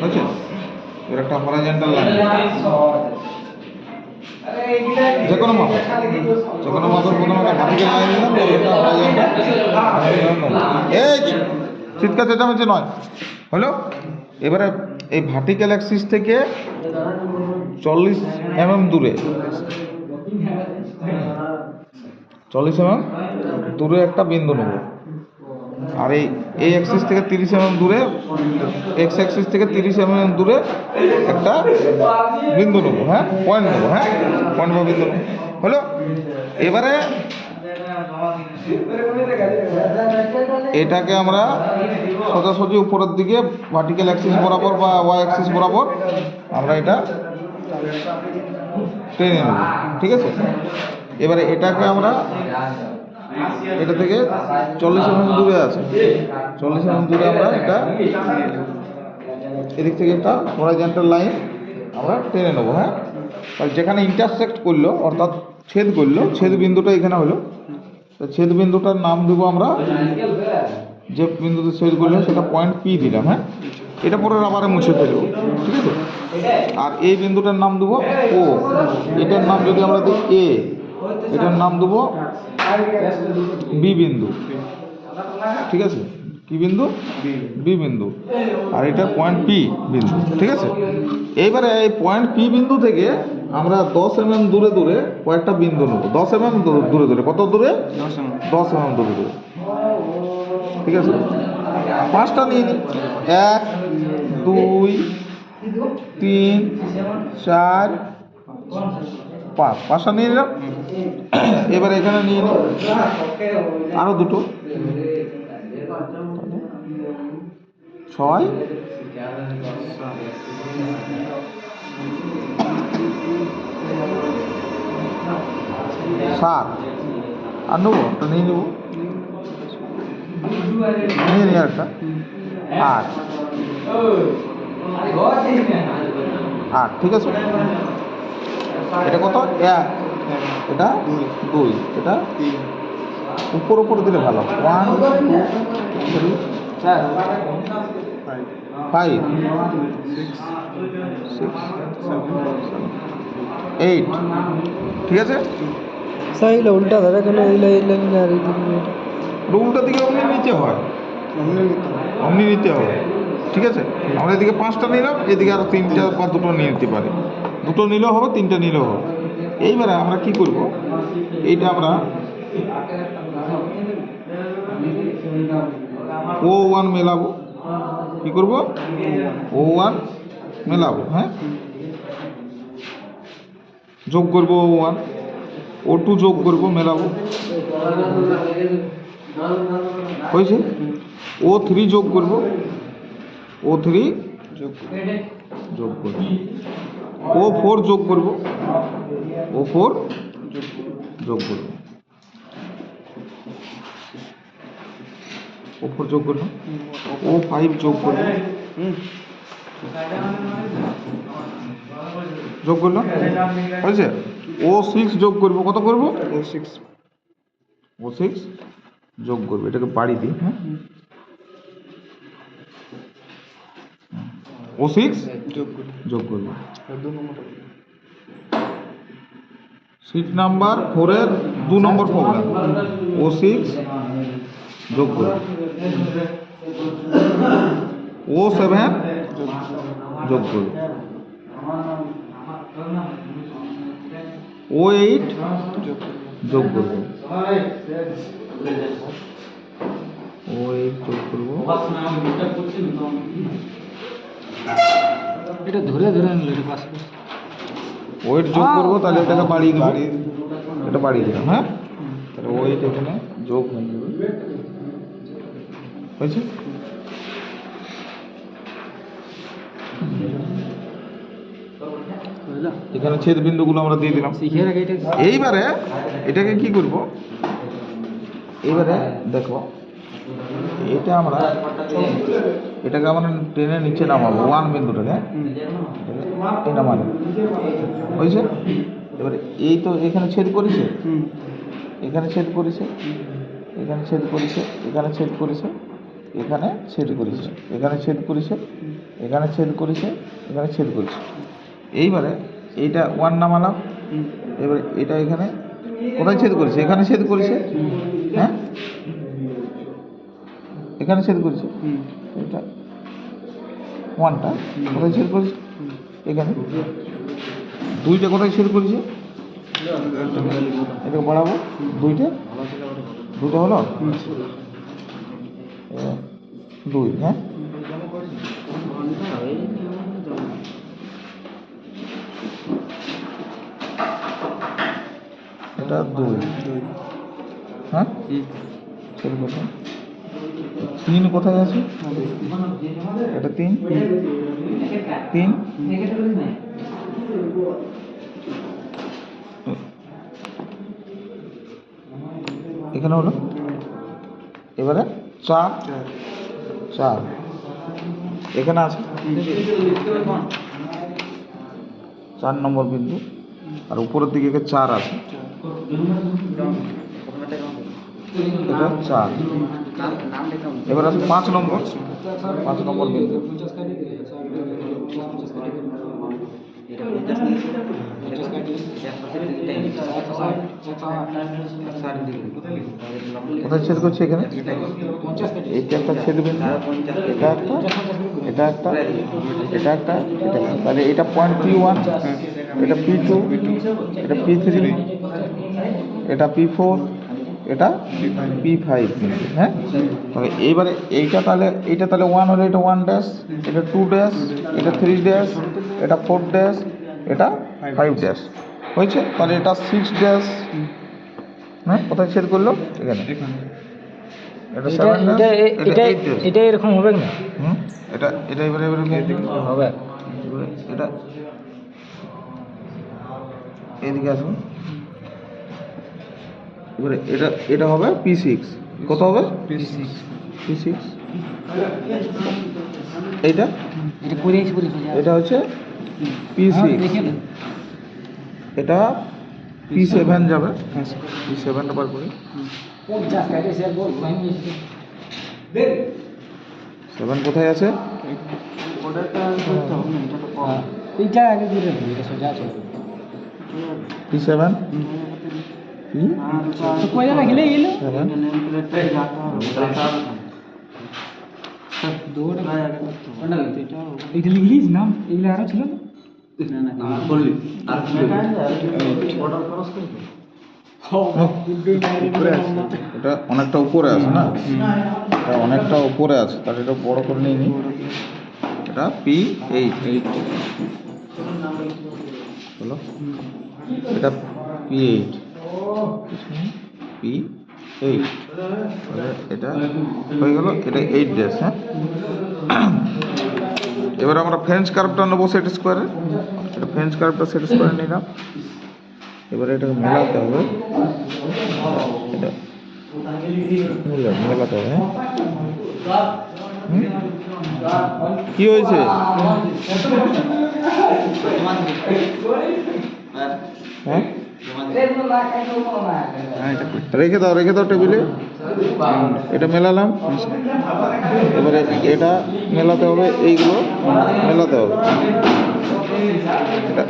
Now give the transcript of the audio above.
বুঝছেন? এবার একটা হরাইজন্টাল লাইন, যে কোনো মাপ, যে কোনো মাপের প্রথমে একটা ভার্টিক্যাল লাইন নিলাম, একটা হরাইজন্টাল। এই চিৎকার চেঁচামেচি নয়, হলো? এবারে এই ভার্টিক্যাল অ্যাক্সিস থেকে 40 mm দূরে, 40 mm দূরে একটা বিন্দু নেব। আর এই অ্যাক্সিস থেকে 30 mm দূরে, এক্স অ্যাক্সিস থেকে 30 mm দূরে একটা বিন্দু নেব, হ্যাঁ, পয়েন্ট নেব, হ্যাঁ, পয়েন্ট বা বিন্দু নেব, হলো? এবারে এটাকে আমরা সোজাসুজি উপরের দিকে ভার্টিক্যাল অ্যাক্সিস বরাবর বা ওয়াই অ্যাক্সিস বরাবর আমরা এটা টেনে নেব, ঠিক আছে? এবারে এটাকে আমরা, এটা থেকে 40 mm দূরে আছে, 40 mm দূরে আমরা এটা এদিক থেকে একটা হরাইজন্টাল লাইন আমরা টেনে নেবো, হ্যাঁ। তাহলে যেখানে ইন্টারসেক্ট করলো, অর্থাৎ ছেদ করলো, ছেদ বিন্দুটা এখানে হলো, তো ছেদ বিন্দুটার নাম দেবো আমরা, যে বিন্দুতে ছেদ করলো সেটা পয়েন্ট পি দিলাম, হ্যাঁ। এটা পরে আবার মুছে ফেলবো, ঠিক আছে? আর এই বিন্দুটার নাম দেবো ও, এটার নাম যদি আমরা দিই এ, এটার নাম দেবো বি বিন্দু, ঠিক আছে? কি বিন্দু? বি বিন্দু। আর এটা পয়েন্ট পি বিন্দু, ঠিক আছে? এইবারে এই পয়েন্ট পি বিন্দু থেকে আমরা 10 mm দূরে দূরে কয়েকটা বিন্দু নেব, 10 mm দূরে দূরে, কত দূরে? 10 mm দূরে দূরে, ঠিক আছে? 5টা নিয়ে নিই, 1 2 3 4 5, 5টা নিয়ে নিলাম। এবার এখানে নিয়ে নিই আরো দুটো, 6 7, আর নেবো একটা নিয়ে নেবো, নিয়ে নিই একটা 8, 8, ঠিক আছে? এটা কত? 1, এটা 2, এটা উপর উপর দিলে ভালো, 1 2 3 4 5 6 7 8, ঠিক আছে? সাইলে উল্টা ধরে কেন এই লাইন আর এই দিকে উল্টা দিকে অমনি নিতে হয়, অমনি নিতে হবে, ঠিক আছে? আমরা এদিকে 5টা নিলাম, এদিকে আরো 3টা বা 2টো নিয়ে নিতে পারি, 2টো নিলেও হবে, 3টা নিলেও হবে। এইবারে আমরা কি করব, এইটা আমরা O1 মেলাবো, কি করব? O1 মেলাবো, হ্যাঁ, যোগ করব O1, O2 যোগ করব, মেলাবো, হয়েছে? O3 যোগ করব, O3 যোগ করব, O4 যোগ করব, O4 যোগ করব, O4 যোগ করব, O5 যোগ করব, যোগ করলাম, হয়েছে? O6 যোগ করব, কত করব? O6 যোগ করব, এটাকে বাড়ি দিই, হ্যাঁ, O6 যোগ করব। সিট নাম্বার 4 এর 2 নম্বর প্রবলেম, O6 যোগ করব, O7 যোগ করব, O8 যোগ করব, O8 যোগ করব, এটা ধরে ধরে নিলে এটা পাশে ওয়েট যোগ করবো, তাহলে এটাকে বাড়িয়ে দেবো, এটা বাড়িয়ে দিলাম, হ্যাঁ। তাহলে ওয়েট এখানে যোগ হয়ে যাবে, হয়েছে? এখানে ছেদ বিন্দুগুলো আমরা দিয়ে দিলাম। এইবারে এটাকে কি করব, এইবারে দেখো, এটা আমরা এটাকে আমরা টেনে নিচে নামাবো, 1 বিন্দুটাকে নামাবো, হয়েছে? এবারে এই তো এখানে ছেদ করেছে, এখানে ছেদ করেছে, এখানে ছেদ করেছে, এখানে ছেদ করেছে, এখানে ছেদ করেছে, এখানে ছেদ করেছে, এখানে ছেদ করেছে, এখানে ছেদ করেছে। এইবারে এইটা 1 নামালাম, এবারে এটা এখানে কোথায় ছেদ করেছে? এখানে ছেদ করেছে, হ্যাঁ এখানে ছেদ করেছে। এটা 1টা কোথায় ছেদ করেছে? এখানে। 2টা কোথায় ছেদ করেছে? এটাকে বাড়াবো, 2টা হলো 2, হ্যাঁ এটা 2, হ্যাঁ ছেদ করছে। 3 কোথায় আছে? এটা 3, এখানে হলো। এবারে 4 এখানে আছে 4 নম্বর বিন্দু, আর উপরের দিকে 4 আছে, এটা 4। এবার আছে 5 নম্বর বিন্দু। কোথায় ছেদ করছে? এখানে। এইটা একটা ছেদ বিন্দু, এটা একটা, এটা একটা, এটা একটা, এটা একটা। তাহলে এটা পয়েন্ট P1, এটা P2, এটা P3, এটা P4, এটা P5 বিন্দু, হ্যাঁ। তাহলে এইবারে এইটা তাহলে 1 হলে এটা 1 ড্যাশ, এটা 2 ড্যাশ, এটা 3 ড্যাশ, এটা 4 ড্যাশ, এটা 5 ড্যাশ হয়েছে। তাহলে এটা 6 ড্যাশ, হ্যাঁ কোথায় ছেদ করলো? এখানে। এটা 7 ড্যাশ, এটা 8 ড্যাশ। এটা এরকম হবে না? এটা এবারে হবে এবারে এটা এদিকে আসুন। এবারে এটা হবে P6। কত হবে? P6। এইটা এটা হচ্ছে P6, এটা P7 যাবে। P7 বার করি। 7 কোথায় আছে? এইটা আগে দিয়ে দেবো, এটা সোজা আছে। P7 তো কয়টা রাখলে গেল? 7 এইটা লিখলিস নাম, এগুলো আরো ছিল না? এটা অনেকটা উপরে আছে না, এটা অনেকটা উপরে আছে, তাহলে এটা বড় করে নিয়ে নিই। এটা P8 হলো, এটা P8, এটা হয়ে গেল, এটা 8 ড্যাশ, হ্যাঁ। এবার আমরা ফ্রেঞ্চ কার্ভটা নেবো সেট স্কোয়ারে। এটা ফ্রেঞ্চ কার্ভটা সেট স্কোয়ারে নিলাম। এবারে এটাকে মেলাতে হবে, এটা মেলাতে হবে, হ্যাঁ। কি হয়েছে? হ্যাঁ রেখে দাও টেবিলে। এটা মেলালাম, এবারে এটা মেলাতে হবে, এইগুলো মেলাতে হবে। এটা